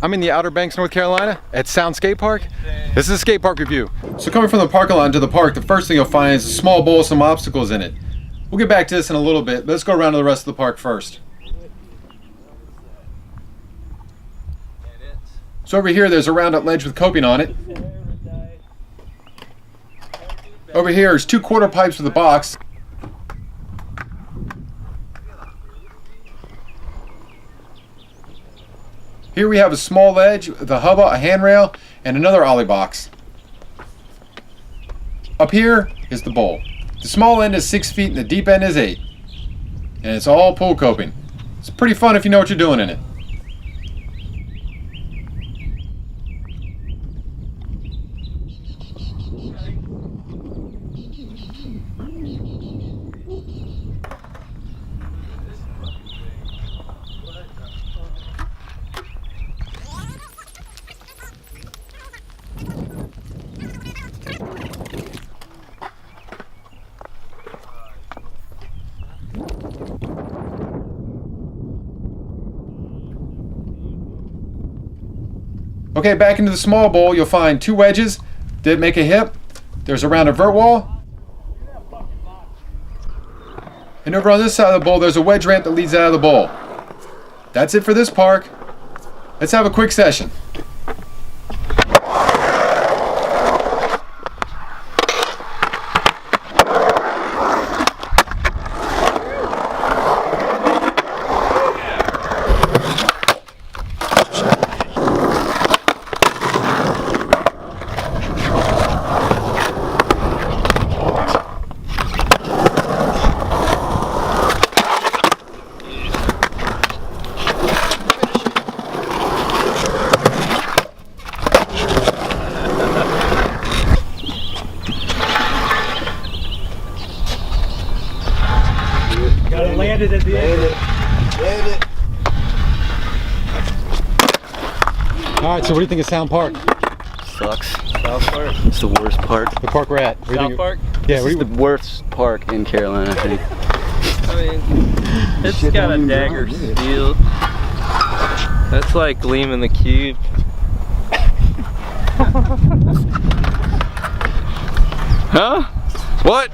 I'm in the Outer Banks, North Carolina at Sound Skate Park. This is a skate park review. So coming from the parking lot into the park, the first thing you'll find is a small bowl with some obstacles in it. We'll get back to this in a little bit, but let's go around to the rest of the park first. So over here, there's a round-up ledge with coping on it. Over here is 2 quarter pipes with a box. Here we have a small ledge with a hubba, a handrail, and another ollie box. Up here is the bowl. The small end is 6 feet and the deep end is 8. And it's all pool coping. It's pretty fun if you know what you're doing in it. Okay, back into the small bowl, you'll find 2 wedges that make a hip. There's a round of vert wall. And over on this side of the bowl, there's a wedge ramp that leads out of the bowl. That's it for this park. Let's have a quick session. Gotta land it at the end. Land it. Alright, so what do you think of Sound Park? Sucks. South Park? It's the worst park. The park we're at. South Park? Yeah, This is the worst park in Carolina, I think. I mean, it's got a dagger steel. That's like gleaming the cube. Huh? What?